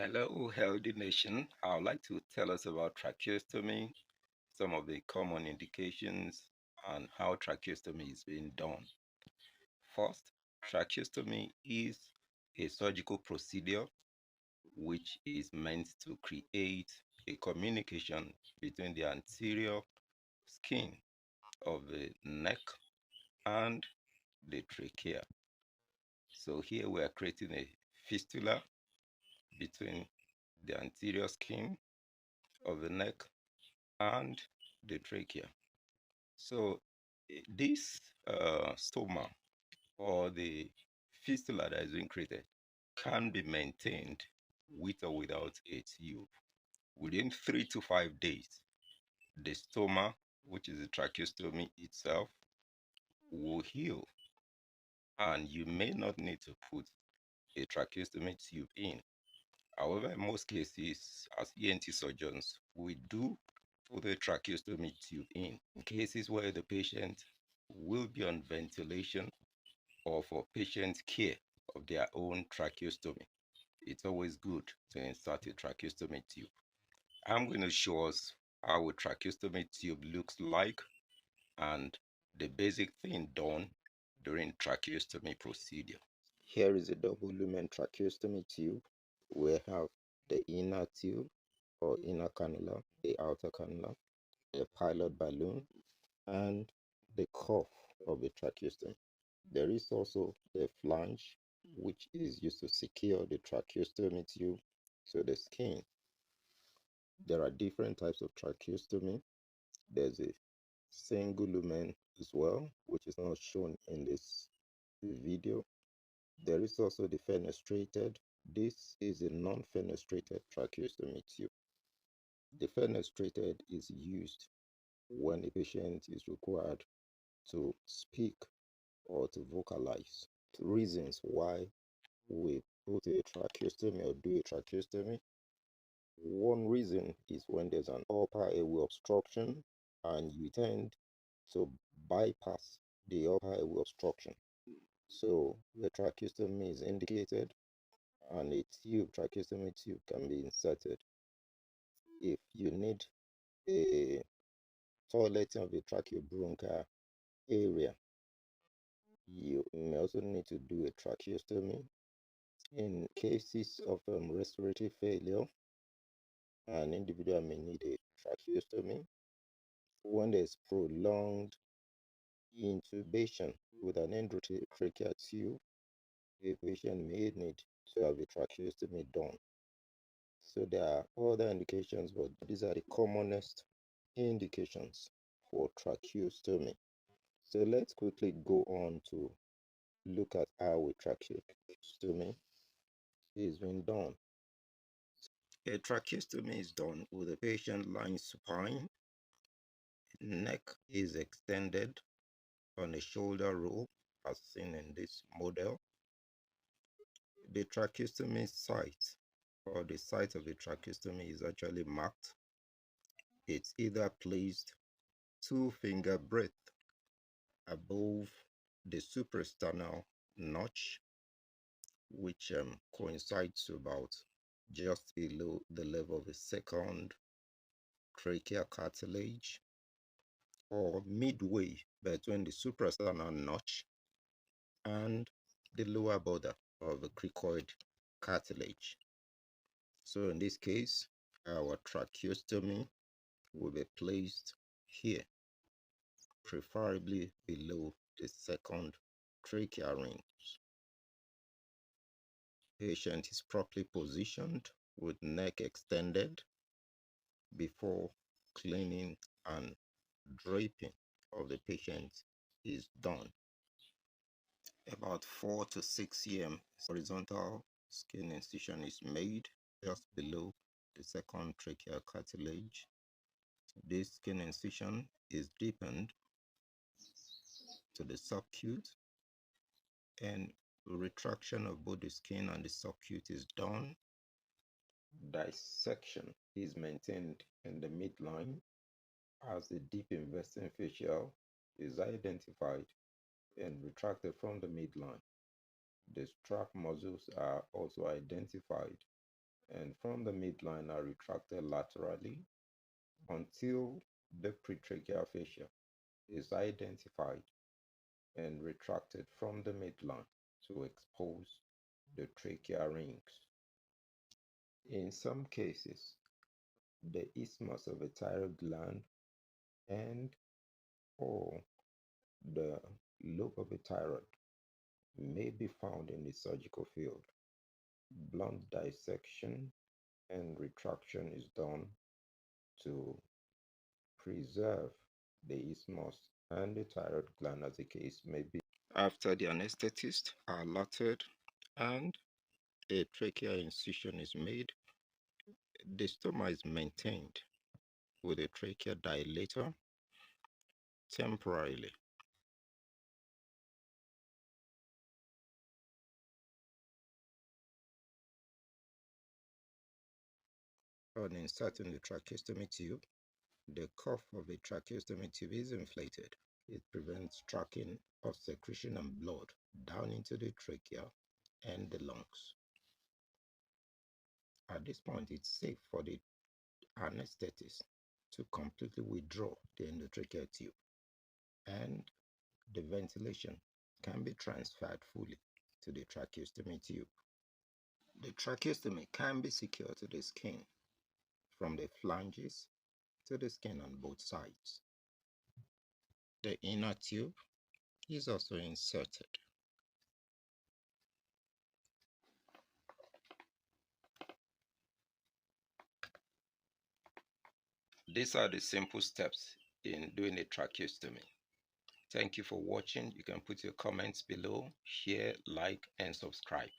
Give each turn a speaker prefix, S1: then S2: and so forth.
S1: Hello, healthy nation. I would like to tell us about tracheostomy, some of the common indications, and how tracheostomy is being done. First, tracheostomy is a surgical procedure which is meant to create a communication between the anterior skin of the neck and the trachea. So here we are creating a fistula between the anterior skin of the neck and the trachea. So this stoma or the fistula that is being created can be maintained with or without a tube. Within 3 to 5 days, the stoma, which is the tracheostomy itself, will heal, and you may not need to put a tracheostomy tube in. However, in most cases, as ENT surgeons, we do put a tracheostomy tube in cases where the patient will be on ventilation or for patient care of their own tracheostomy. It's always good to insert a tracheostomy tube. I'm going to show us how a tracheostomy tube looks like and the basic thing done during tracheostomy procedure. Here is a double lumen tracheostomy tube. We have the inner tube or inner cannula, the outer cannula, the pilot balloon, and the cuff of the tracheostomy. There is also the flange, which is used to secure the tracheostomy tube to the skin. There are different types of tracheostomy. There's a single lumen as well, which is not shown in this video. There is also the fenestrated. This is a non-fenestrated tracheostomy tube. The fenestrated is used when a patient is required to speak or to vocalize. The reasons why we put a tracheostomy or do a tracheostomy. One reason is when there's an upper airway obstruction and you tend to bypass the upper airway obstruction. So the tracheostomy is indicated and a tracheostomy tube can be inserted. If you need a toileting of the tracheobronchial area, you may also need to do a tracheostomy. In cases of respiratory failure, an individual may need a tracheostomy. When there's prolonged intubation with an endotracheal tube, a patient may need to have a tracheostomy done. So there are other indications, but these are the commonest indications for tracheostomy. So let's quickly go on to look at how a tracheostomy is being done. A tracheostomy is done with the patient lying supine, neck is extended on a shoulder roll as seen in this model. The tracheostomy site or the site of the tracheostomy is actually marked. It's either placed 2 finger breadth above the suprasternal notch, which coincides to about just below the level of the second tracheal cartilage, or midway between the suprasternal notch and the lower border of the cricoid cartilage. So in this case, our tracheostomy will be placed here, preferably below the second tracheal rings. Patient is properly positioned with neck extended before cleaning and draping of the patient is done. About 4 to 6 cm horizontal skin incision is made just below the second tracheal cartilage. This skin incision is deepened to the subcute, and retraction of both the skin and the subcute is done. Dissection is maintained in the midline as the deep investing fascial is identified and retracted from the midline. The strap muscles are also identified and from the midline are retracted laterally until the pretracheal fascia is identified and retracted from the midline to expose the tracheal rings. In some cases, the isthmus of a thyroid gland and or the lobe of the thyroid may be found in the surgical field. Blunt dissection and retraction is done to preserve the isthmus and the thyroid gland as the case may be. After the anesthetist are alerted and a tracheal incision is made, the stoma is maintained with a tracheal dilator temporarily. On inserting the tracheostomy tube, the cuff of the tracheostomy tube is inflated. It prevents tracking of secretion and blood down into the trachea and the lungs. At this point, it's safe for the anesthetist to completely withdraw the endotracheal tube, and the ventilation can be transferred fully to the tracheostomy tube. The tracheostomy can be secured to the skin from the flanges to the skin on both sides. The inner tube is also inserted. These are the simple steps in doing a tracheostomy. Thank you for watching. You can put your comments below, share, like, and subscribe.